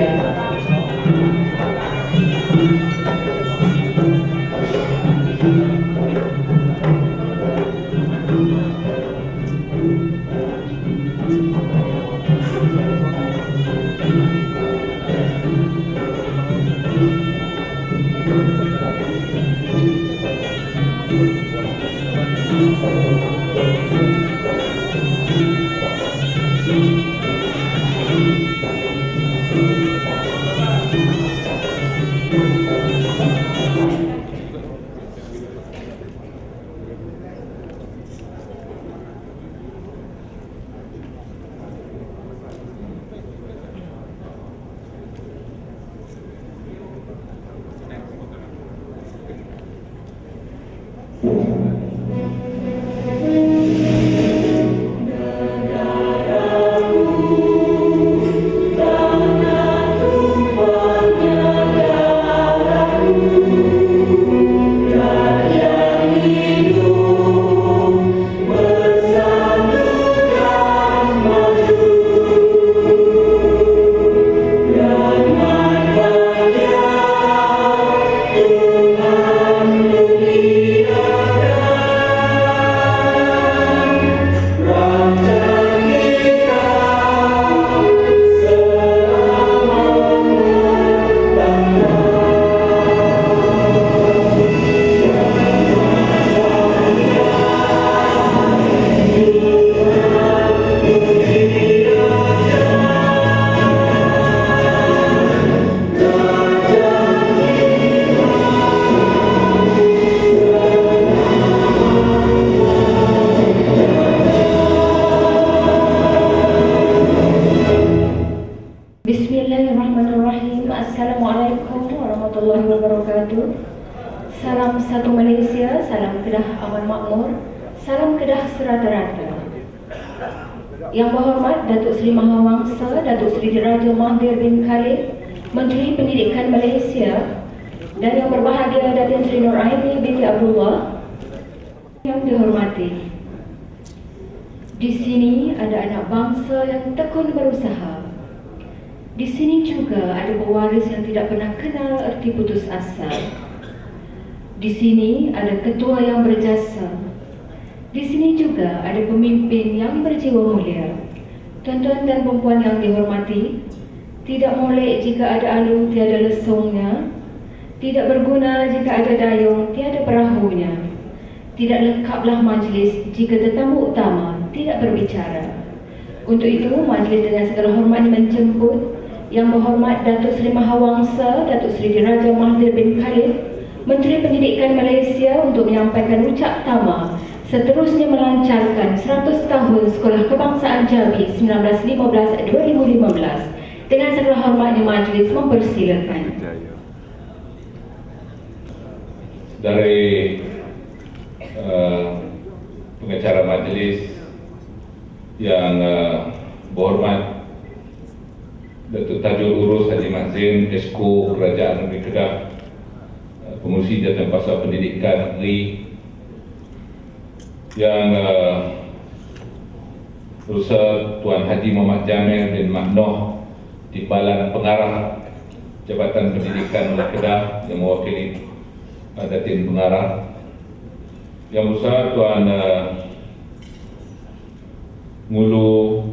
Malaysia. Bismillahirrahmanirrahim. Assalamualaikum warahmatullahi wabarakatuh. Salam satu Malaysia, salam Kedah aman makmur, salam Kedah serata-rata. Yang berhormat Datuk Seri Mahawangsa Datuk Seri Diraja Mahathir bin Khalid, Menteri Pendidikan Malaysia, dan yang berbahagia Datin Seri Nur Aini binti Abdullah. Yang dihormati, di sini ada anak bangsa yang tekun berusaha. Di sini juga ada pewaris yang tidak pernah kenal erti putus asa. Di sini ada ketua yang berjasa. Di sini juga ada pemimpin yang berjiwa mulia. Tuan-tuan dan puan-puan yang dihormati, tidak molek jika ada alu tiada lesungnya, tidak berguna jika ada dayung tiada perahunya, tidak lengkaplah majlis jika tetamu utama tidak berbicara. Untuk itu, majlis dengan segala hormat menjemput Yang berhormat Datuk Seri Mahawangsa Datuk Seri Diraja Mahathir bin Khalid, Menteri Pendidikan Malaysia, untuk menyampaikan ucap tama seterusnya melancarkan 100 tahun Sekolah Kebangsaan Jambi 1915-2015. Dengan segala hormatnya majlis mempersilakan. Dari pengacara majlis yang berhormat Datuk Tajul Urus Haji Mazin, Esko Kerajaan Negeri Kedah, Pengurusi Jabatan Pasar Pendidikan Negeri, yang Berusaha Tuan Haji Muhammad Jamil bin Mahnoh, Timbalan Pengarah Jabatan Pendidikan Negeri Kedah yang mewakili Datin Pengarah, yang Berusaha Tuan Ngulu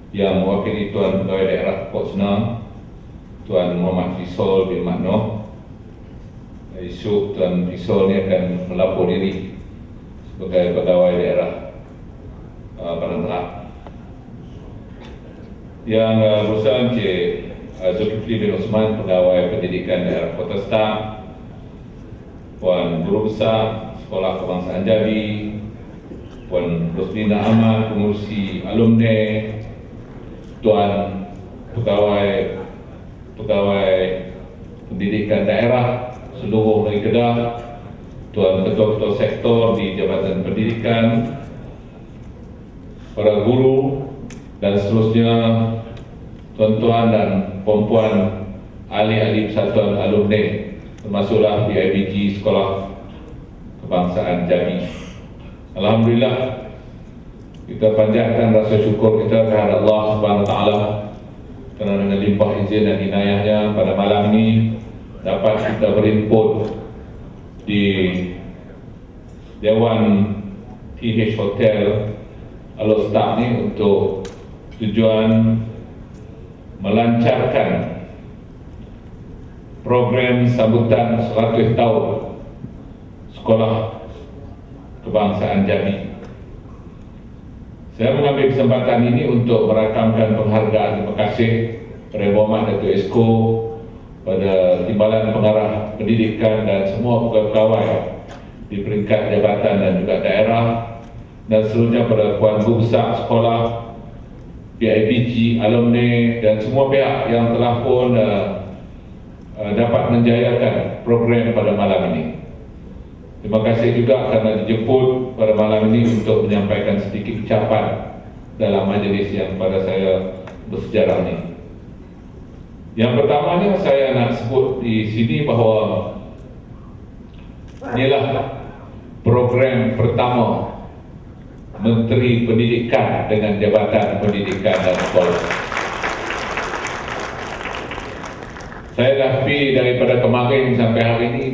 yang mewakili Tuan Pegawai Daerah Port Senang, Tuan Muhammad Fisol bin Mahnoh. Esok Tuan Fisol ni akan melapor diri sebagai Pegawai Daerah Padang Tengah. Yang berusaha Encik Zulkifli bin Osman, Pegawai Pendidikan Daerah Kota Star, Puan Guru Besar Sekolah Kebangsaan Jambi, Puan Roslina Ahmad, Pengurusi Alumni, Tuan Pegawai Pendidikan Daerah seluruh negeri Kedah, Tuan Ketua-Ketua Sektor di Jabatan Pendidikan, para guru, dan seterusnya tuan-tuan dan puan-puan ahli-ahli persatuan alumni, termasuklah PIBG Sekolah Kebangsaan Jambi. Alhamdulillah, kita panjatkan rasa syukur kita kepada Allah Subhanahu Wa Taala kerana dengan limpah izin dan inayahnya pada malam ini dapat kita berinput di Dewan TH Hotel Al-Ustaz ni untuk tujuan melancarkan program sambutan 100 tahun Sekolah Kebangsaan Jambi. Saya mengambil kesempatan ini untuk merakamkan penghargaan terima kasih kepada Muhammad Datuk Esko, pada Timbalan Pengarah Pendidikan dan semua pegawai di peringkat jabatan dan juga daerah, dan seterusnya pada Puan Guru Besar Sekolah, PIBG, alumni dan semua pihak yang telah pun dapat menjayakan program pada malam ini. Terima kasih juga kerana dijemput pada malam ini untuk menyampaikan sedikit ucapan dalam majlis yang pada saya bersejarah ini. Yang pertamanya saya nak sebut di sini bahawa inilah program pertama Menteri Pendidikan dengan Jabatan Pendidikan dan Sekolah. Saya dah pergi daripada kemarin sampai hari ini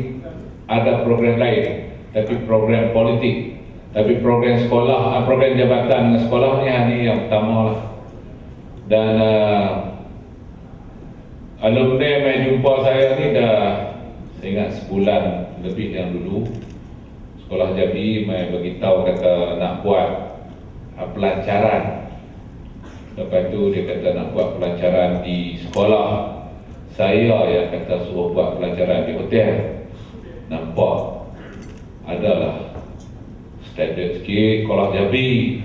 ada program lain, tapi program politik, tapi program sekolah, program jabatan dengan sekolah ni hari yang pertama lah. Dan alumni mai jumpa saya ni dah, saya ingat sebulan lebih yang dulu. Sekolah Jambi mai beritahu kata nak buat pelancaran. Lepas tu dia kata nak buat pelancaran di sekolah. Saya yang kata suruh buat pelancaran di hotel. Nampak adalah standard sikit sekolah Jambi.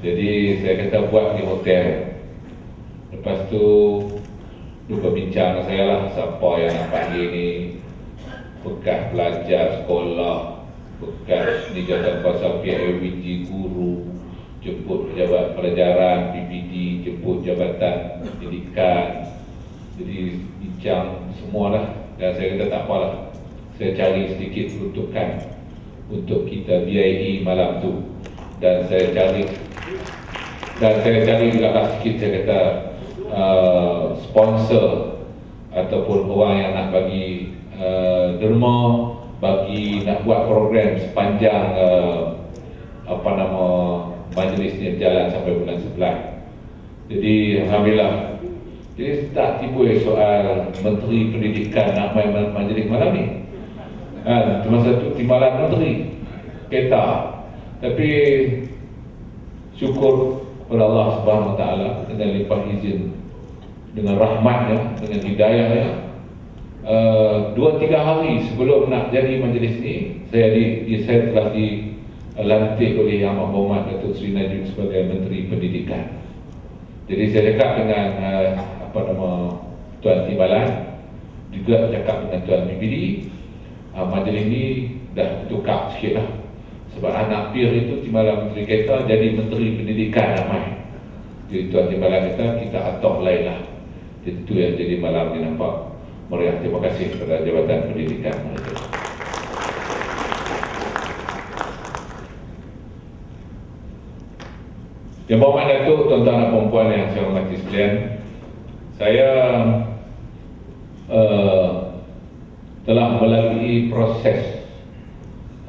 Jadi saya kata buat di hotel. Lepas tu dia berbincang dengan saya lah, siapa yang nak panggil ni, bekas pelajar sekolah, bekas ni jawatan kuasa PIBG, guru, jemput pejabat pelajaran, PBD, jemput jabatan pendidikan. Jadi bincang semualah. Dan saya kata tak apalah, saya cari sedikit peruntukan untuk kita BIE malam tu. Dan saya cari juga lah sikit, saya kata sponsor ataupun orang yang nak bagi derma, bagi nak buat program sepanjang majlis ni berjalan sampai bulan 11. Jadi alhamdulillah. Jadi tak timbul soal Menteri Pendidikan nak main majlis malam ni. Masa tu timbalan menteri kereta. Tapi syukur kepada Allah Subhanahu Wa Taala dengan limpah izin, dengan rahmatnya, dengan hidayahnya. 2-3 hari sebelum nak jadi majlis ni, saya telah dilantik oleh Yang Amat Datuk Seri Najib sebagai Menteri Pendidikan. Jadi saya cakap dengan Tuan Timbalan, juga cakap dengan Tuan PBD, majlis ni dah tukar sikit lah. Sebab anak PIR itu Timbalan Menteri Kereta jadi Menteri Pendidikan ramai. Jadi Tuan Timbalan kata kita atok lain lah. Jadi itu yang jadi malam ni nampak meriah. Terima kasih kepada Jabatan Pendidikan. Yang Berhormat Datuk, tuan-tuan dan puan-puan yang saya hormati sekalian, saya telah melalui proses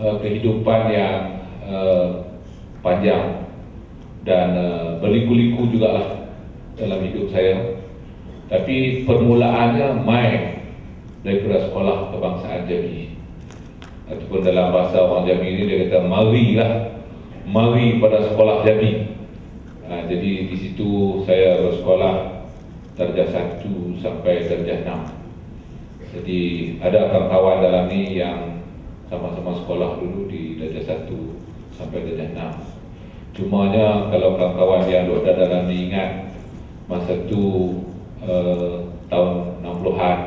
kehidupan yang panjang dan berliku-liku jugalah dalam hidup saya. Tapi permulaannya daripada Sekolah Kebangsaan Jambi, ataupun dalam bahasa orang Jambi ini dia kata mari pada Sekolah Jambi. Jadi di situ saya bersekolah darjah 1 sampai darjah 6. Jadi ada kawan-kawan dalam ni yang sama-sama sekolah dulu di darjah 1 sampai darjah 6. Cumanya kalau kawan-kawan yang ada dalam ni ingat, masa tu tahun 60-an,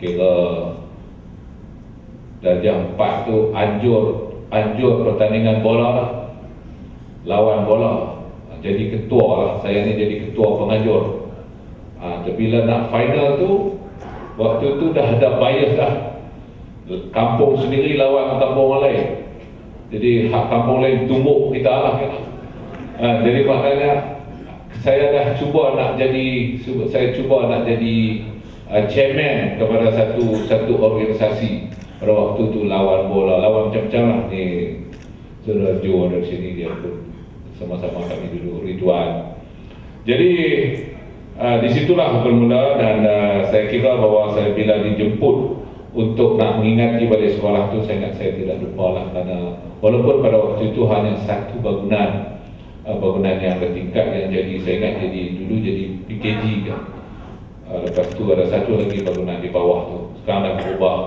kira darjah 4 tu anjur pertandingan bola lah, lawan bola. Jadi ketua lah, saya ni jadi ketua penganjur. Bila nak final tu, waktu tu dah ada bias dah, kampung sendiri lawan kampung lain. Jadi hak kampung lain tumbuk kita lah. Jadi maknanya saya cuba nak jadi chairman kepada satu organisasi. Pada waktu tu lawan macam-macam lah ni. Saudara Jo dari sini, dia pun sama-sama kami dulu, Ridwan. Jadi di situlah bermula, dan saya kira bahawa saya bila dijemput untuk nak mengingati balik sekolah tu, saya ingat saya tidak lupa lah, kerana walaupun pada waktu itu hanya satu bangunan yang bertingkat yang jadi, saya ingat dulu jadi PKG kan. Lepas tu ada satu lagi bangunan di bawah tu, sekarang dah berubah.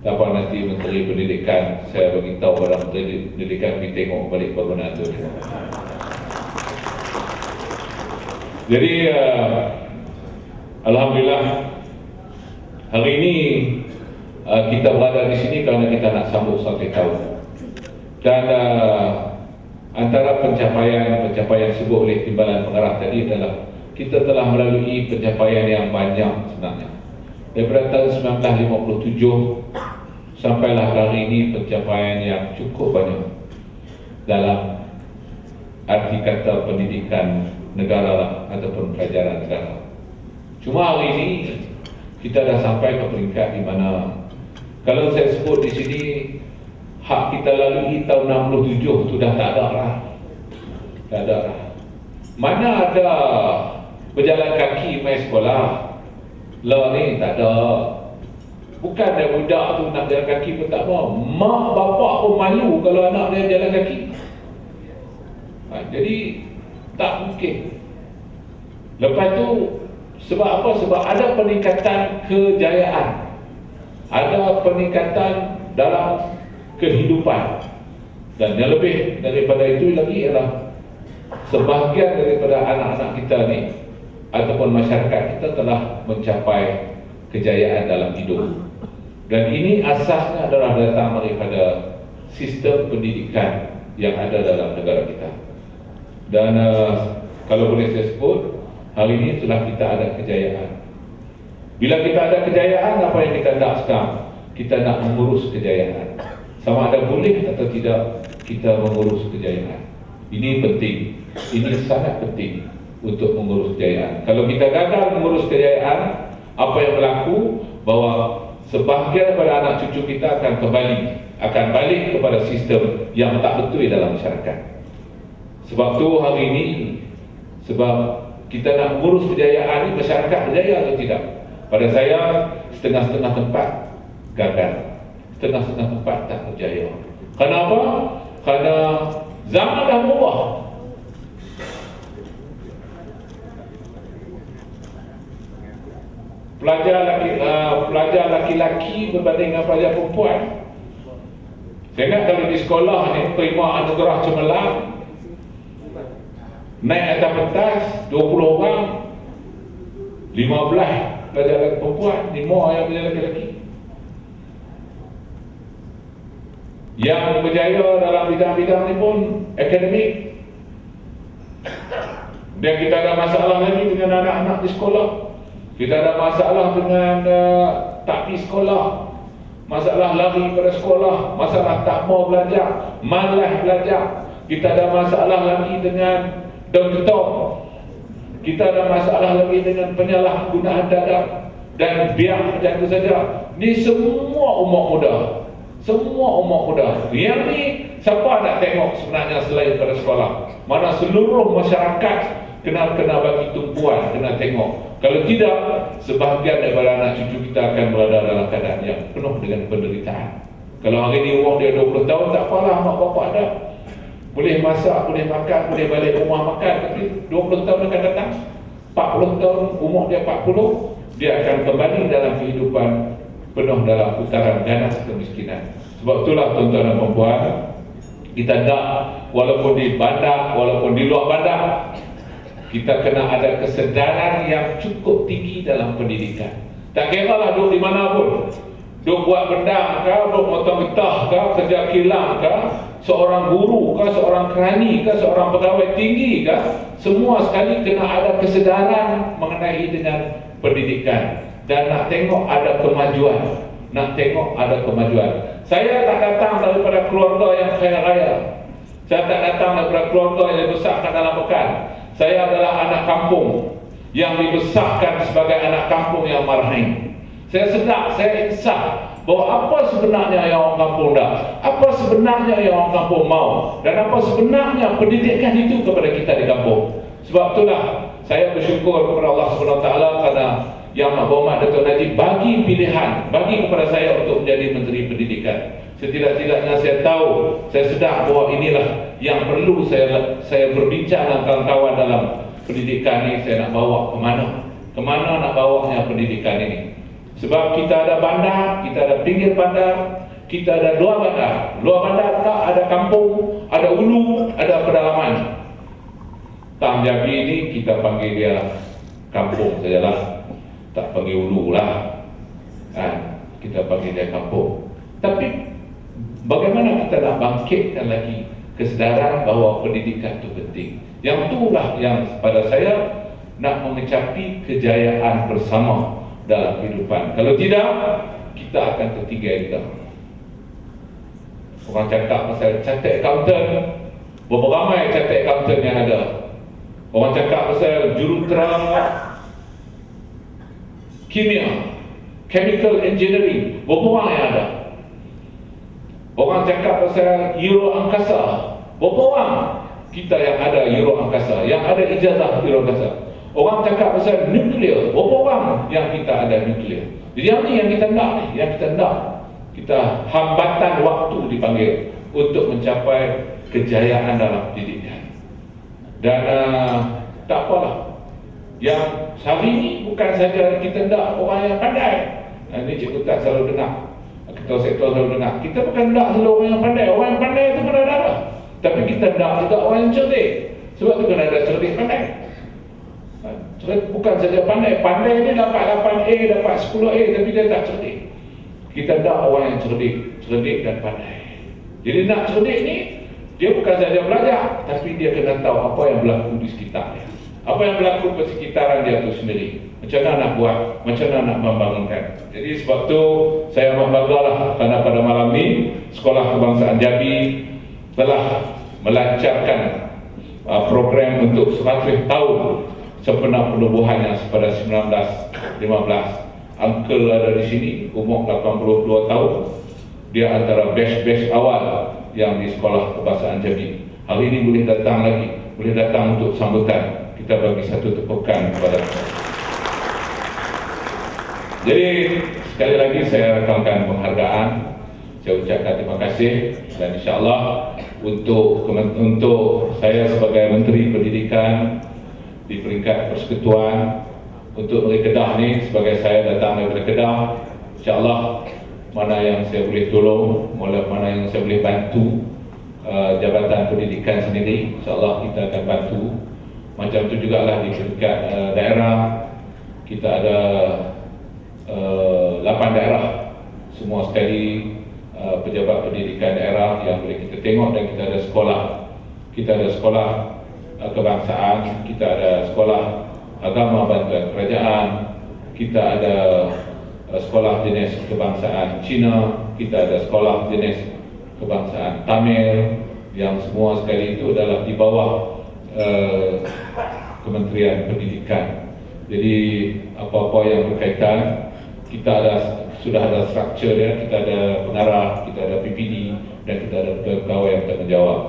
Dapat nanti Menteri Pendidikan, saya beritahu kepada Menteri Pendidikan pergi tengok balik bangunan tu. Jadi Alhamdulillah hari ini kita berada di sini kerana kita nak sambut 100 tahun. Dan antara pencapaian sebut oleh Timbalan Pengarah tadi adalah kita telah melalui pencapaian yang banyak sebenarnya. Daripada tahun 1957 sampailah hari ini, pencapaian yang cukup banyak dalam arti kata pendidikan negara lah, ataupun pelajaran negara. Cuma hari ini kita dah sampai ke peringkat di mana, kalau saya sebut di sini hak kita lalui tahun 67 tu dah tak ada lah. Tak ada lah. Mana ada berjalan kaki main sekolah? Lah ni tak ada. Bukan dia budak tu nak jalan kaki pun tak mau. Mak bapak pun malu kalau anak dia jalan kaki. Jadi tak mungkin. Lepas tu sebab apa? Sebab ada peningkatan kejayaan, ada peningkatan dalam kehidupan, dan yang lebih daripada itu lagi ialah sebahagian daripada anak-anak kita ni ataupun masyarakat kita telah mencapai kejayaan dalam hidup. Dan ini asasnya adalah datang daripada sistem pendidikan yang ada dalam negara kita. Dan kalau boleh saya sebut, hari ini telah kita ada kejayaan. Bila kita ada kejayaan, apa yang kita nak sekarang? Kita nak mengurus kejayaan. Sama ada boleh atau tidak kita mengurus kejayaan. Ini penting. Ini sangat penting untuk mengurus kejayaan. Kalau kita gagal mengurus kejayaan, apa yang berlaku? Bahawa sebahagian daripada anak cucu kita akan balik kepada sistem yang tak betul dalam masyarakat. Sebab tu hari ini, sebab kita nak mengurus kejayaan ini, masyarakat berjaya atau tidak? Pada saya, setengah-setengah tempat gagal, setengah-setengah tempat tak berjaya. Kenapa? Kerana zaman dah berubah. Pelajar laki-laki berbanding dengan pelajar perempuan. Saya ingat kalau di sekolah ni terima anugerah cemerlang, naik atas pentas 20 orang, 15 pelajar perempuan, 5 yang pelajar laki-laki. Yang berjaya dalam bidang-bidang ni pun akademik. Dan kita ada masalah lagi dengan anak-anak di sekolah. Kita ada masalah dengan tak pergi sekolah, masalah lari pada sekolah, masalah tak mau belajar, malas belajar. Kita ada masalah lagi dengan doktor. Kita ada masalah lagi dengan penyalahgunaan dada dan biar macam itu saja. Ni semua umat muda. Semua umat muda. Yang ni siapa nak tengok sebenarnya selain pada sekolah? Mana seluruh masyarakat kena bagi tumpuan, kena tengok. Kalau tidak, sebahagian daripada anak cucu kita akan berada dalam keadaan yang penuh dengan penderitaan. Kalau hari ini umur dia 20 tahun, tak apalah, mak bapak ada. Boleh masak, boleh makan, boleh balik rumah makan. Tapi 20 tahun akan datang, 40 tahun, umur dia 40, dia akan kembali dalam kehidupan penuh dalam putaran ganas kemiskinan. Sebab itulah tuan-tuan dan puan-puan, kita nak, walaupun di bandar, walaupun di luar bandar, kita kena ada kesedaran yang cukup tinggi dalam pendidikan. Tak kira lah duduk di mana pun, duduk buat benda ke, duduk motong getah ke, kerja kilang ke, seorang guru ke, seorang kerani ke, seorang pegawai tinggi ke, semua sekali kena ada kesedaran mengenai dengan pendidikan. Dan nak tengok ada kemajuan, nak tengok ada kemajuan. Saya tak datang daripada keluarga yang kaya raya, saya tak datang daripada keluarga yang dibesarkan dalam bekal. Saya adalah anak kampung yang dibesarkan sebagai anak kampung yang marahin. Saya sedar, saya insaf bahawa apa sebenarnya yang orang kampung dah, apa sebenarnya yang orang kampung mau, dan apa sebenarnya pendidikan itu kepada kita di kampung. Sebab itulah saya bersyukur kepada Allah SWT kerana Yang Berhormat Dato' Najib bagi pilihan, bagi kepada saya untuk menjadi Menteri Pendidikan. Setidak-tidaknya saya tahu, saya sedar bahawa inilah yang perlu saya berbincang dengan kawan-kawan dalam pendidikan ini. Saya nak bawa ke mana nak bawanya pendidikan ini. Sebab kita ada bandar, kita ada pinggir bandar, kita ada luar bandar. Luar bandar pula ada kampung, ada hulu, ada pedalaman. Tang Jambi ini kita panggil dia kampung sajalah, tak panggil hulu lah. Kita panggil dia kampung. Tapi bagaimana kita nak bangkitkan lagi kesedaran bahawa pendidikan itu penting. Yang itulah yang pada saya nak mengecapi kejayaan bersama dalam kehidupan. Kalau tidak, kita akan tertinggal juga. Orang cakap pasal chartered accountant, berapa ramai chartered accountant yang ada? Orang cakap pasal jurutera kimia, chemical engineering, berapa orang yang ada? Orang cakap pasal Euro Angkasa, berapa orang kita yang ada Euro Angkasa, yang ada ijazah Euro Angkasa? Orang cakap pasal nuklear, berapa orang yang kita ada nuklear? Jadi yang ni yang kita nak ni, yang kita nak. Kita hambatan waktu dipanggil untuk mencapai kejayaan dalam pendidikan. Dan tak apalah. Yang hari ini bukan saja kita nak orang yang pandai. Ini Cikgu tak selalu dengar. Ketua sektor selalu dengar. Kita bukan nak selalu orang yang pandai. Orang yang pandai itu kena ada. Tapi kita nak juga orang yang cerdik. Sebab itu kena ada cerdik pandai. Bukan saja pandai. Pandai ni dapat 8A, dapat 10A, tapi dia tak cerdik. Kita nak orang yang cerdik dan pandai. Jadi nak cerdik ni, dia bukan saja belajar, tapi dia kena tahu apa yang berlaku di sekitarnya. Apa yang berlaku di sekitaran dia itu sendiri. Macam mana nak buat, macam mana nak membangunkan. Jadi sebab tu saya amat banggalah kerana pada malam ni Sekolah Kebangsaan Jambi telah melancarkan program untuk 100 tahun sempena penubuhannya pada 1915. Uncle ada di sini, umur 82 tahun. Dia antara batch awal yang di Sekolah Kebangsaan Jambi. Hari ini boleh datang lagi, boleh datang untuk sambutan. Kita bagi satu tepukan kepada. Jadi sekali lagi saya rakamkan penghargaan. Saya ucapkan terima kasih dan insya-Allah untuk saya sebagai Menteri Pendidikan di peringkat persekutuan untuk negeri Kedah ni, sebagai saya datang daripada Kedah, insya-Allah mana yang saya boleh tolong, mana yang saya boleh bantu Jabatan Pendidikan sendiri, insya-Allah kita akan bantu. Macam tu jugalah di peringkat daerah, kita ada 8 daerah semua sekali, pejabat pendidikan daerah yang boleh kita tengok, dan kita ada sekolah. Kita ada sekolah kebangsaan, kita ada sekolah agama bantuan kerajaan, kita ada sekolah jenis kebangsaan Cina, kita ada sekolah jenis kebangsaan Tamil, yang semua sekali itu adalah di bawah Kementerian Pendidikan. Jadi apa-apa yang berkaitan, kita sudah ada struktur dia, kita ada pengarah, kita ada PPD, dan kita ada pegawai yang bertanggungjawab.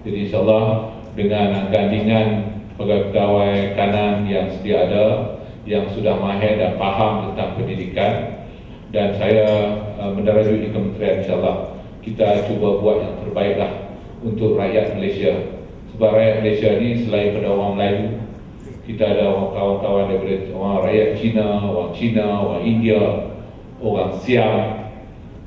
Jadi insyaAllah dengan gandingan pegawai kanan yang sedia ada, yang sudah mahir dan faham tentang pendidikan, dan saya mendarajui di kementerian, insyaAllah kita cuba buat yang terbaiklah untuk rakyat Malaysia. Sebab rakyat Malaysia ni selain pada orang Melayu, kita ada orang kawan-kawan daripada orang rakyat Cina, orang India, orang Siam,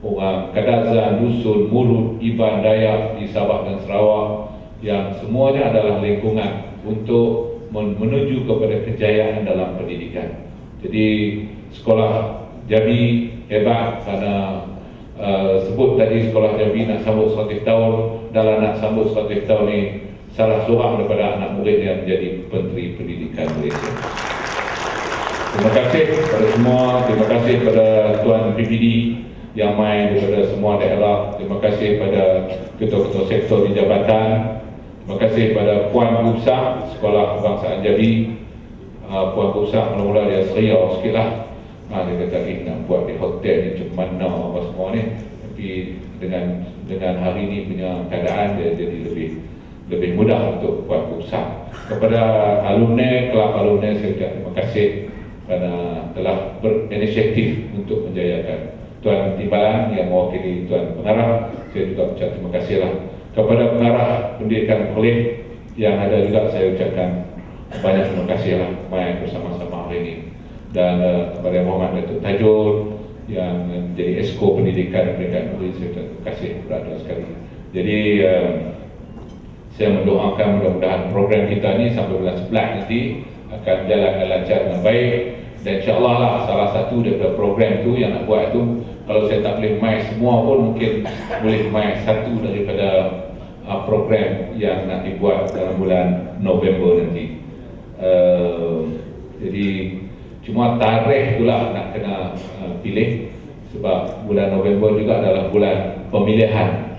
orang Kadazan, Dusun, Murut, Iban, Dayak di Sabah dan Sarawak, yang semuanya adalah lingkungan untuk menuju kepada kejayaan dalam pendidikan. Jadi Sekolah Jambi hebat kerana sebut tadi Sekolah Jambi nak sambut 100 tahun. Dalam nak sambut 100 tahun ni, salah seorang daripada anak murid yang menjadi Menteri Pendidikan Malaysia. Terima kasih kepada semua. Terima kasih kepada Tuan PPD yang main daripada semua daerah. Terima kasih kepada ketua-ketua sektor di jabatan. Terima kasih kepada Puan Gubsah Sekolah Kebangsaan Jambi. Puan Gubsah mula-mula dia serius sikit lah. Dia kata nak buat di hotel ni macam mana apa semua ni. Tapi dengan hari ni punya keadaan dia jadi lebih mudah untuk Puan Gubsah. Kepada alumni, kelab alumni, saya ucap terima kasih kerana telah berinisiatif untuk menjayakan. Tuan Timbalan yang mewakili Tuan Pengarah, saya juga ucap terima kasihlah. Kepada Pengarah Pendidikan Kolej yang ada juga, saya ucapkan banyak terima kasihlah main bersama-sama hari ini. Dan kepada Muhammad Datuk Tajul yang menjadi Esko Pendidikan Pendidikan Kolej, saya ucap terima kasih berada sekali. Jadi saya mendoakan mudah-mudahan program kita ni sampai bulan 11 nanti akan jalan dengan lancar dengan baik. Dan insyaAllah lah salah satu daripada program tu yang nak buat tu, kalau saya tak boleh main semua pun mungkin boleh main satu daripada program yang nak dibuat dalam bulan November nanti. Jadi cuma tarikh itulah nak kena pilih, sebab bulan November juga adalah bulan pemilihan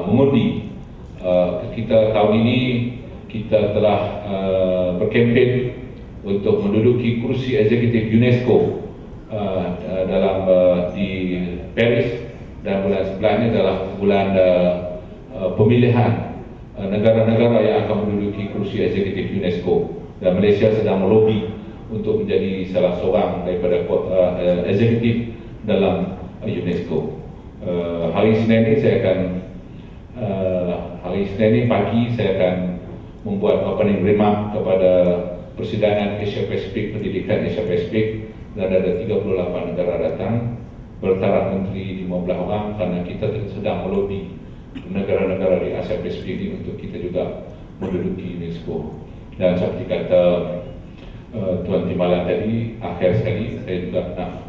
mengundi. Kita tahun ini kita telah berkempen untuk menduduki kursi eksekutif UNESCO di Paris, dan bulan sebelahnya adalah bulan pemilihan negara-negara yang akan menduduki kursi eksekutif UNESCO, dan Malaysia sedang melobi untuk menjadi salah seorang daripada eksekutif dalam UNESCO. Hari Isnin ini pagi saya akan membuat opening remark kepada Persidangan Asia Pasifik, Pendidikan Asia Pasifik, dan ada 38 negara datang, bertaraf menteri 15 orang, kerana kita sedang melobi negara-negara di Asia Pasifik ini untuk kita juga menduduki UNESCO. Dan seperti kata Tuan Timbalan tadi, akhir sekali saya juga nak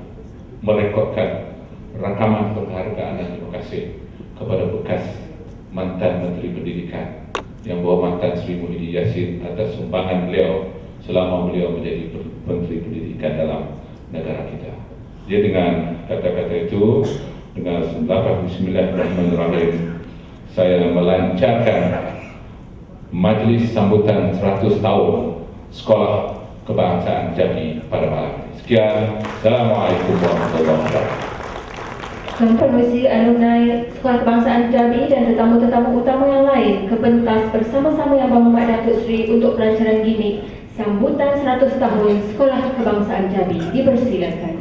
merekodkan rakaman penghargaan dan terima kasih kepada bekas mantan Menteri Pendidikan Yang Berhormatan Sri Muhyiddin Yassin atas sumbangan beliau selama beliau menjadi Menteri Pendidikan dalam negara kita. Dia dengan kata-kata itu, dengan Bismillahirrahmanirrahim, saya melancarkan majlis sambutan 100 tahun Sekolah Kebangsaan Jambi pada malam ini. Sekian, Assalamualaikum warahmatullahi wabarakatuh. Tuan Pengerusi Alumni Sekolah Kebangsaan Jambi dan tetamu-tetamu utama yang lain ke pentas bersama-sama Yang Berhormat Datuk Seri untuk pelancaran gimmick sambutan 100 tahun Sekolah Kebangsaan Jambi dipersilakan.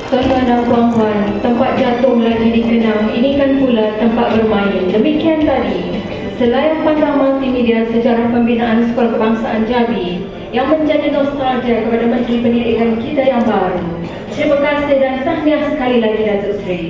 Tuan-tuan dan puan-puan, tempat jatuh lagi dikenang, ini kan pula tempat bermain. Demikian tadi, selayar pandang multimedia sejarah pembinaan Sekolah Kebangsaan Jabi yang menjadi nostalgia kepada Menteri Pendidikan kita yang baru. Terima kasih dan tahniah sekali lagi Datuk Seri.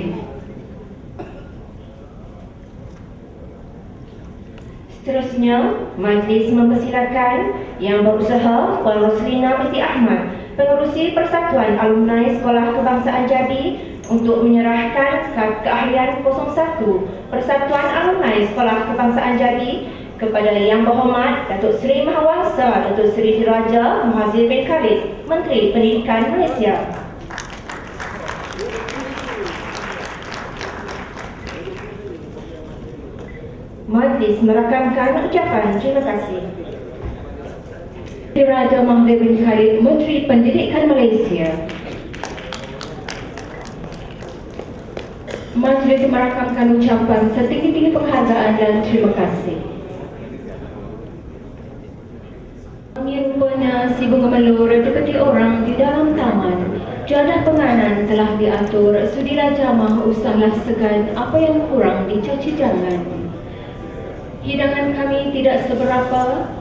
Seterusnya, majlis mempersilakan Yang Berusaha Puan Roslina binti Ahmad, Pengerusi Persatuan Alumni Sekolah Kebangsaan Jabi, untuk menyerahkan kad keahlian 01 Persatuan Alumni Sekolah Kebangsaan Jabi kepada Yang Berhormat Datuk Seri Mahawangsa Datuk Seri Diraja Muhazir bin Khalid, Menteri Pendidikan Malaysia. Majlis merakamkan ucapan terima kasih. Diraja Muhazir bin Khalid, Menteri Pendidikan Malaysia. Majlis merakamkan ucapan setinggi-tinggi penghargaan dan terima kasih. Rupanya si bunga melur dipeti orang di dalam taman. Jadah penganan telah diatur, sudilah jamah usahlah segan, apa yang kurang dicaci jangan. Hidangan kami tidak seberapa,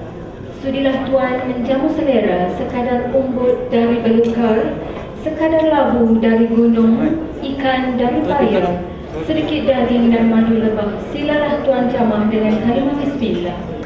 sudilah tuan menjamu selera, sekadar umbut dari belukar, sekadar labu dari gunung, ikan dari payah, sedikit daging dan madu lebah. Silalah tuan jamah dengan kalimah bismillah.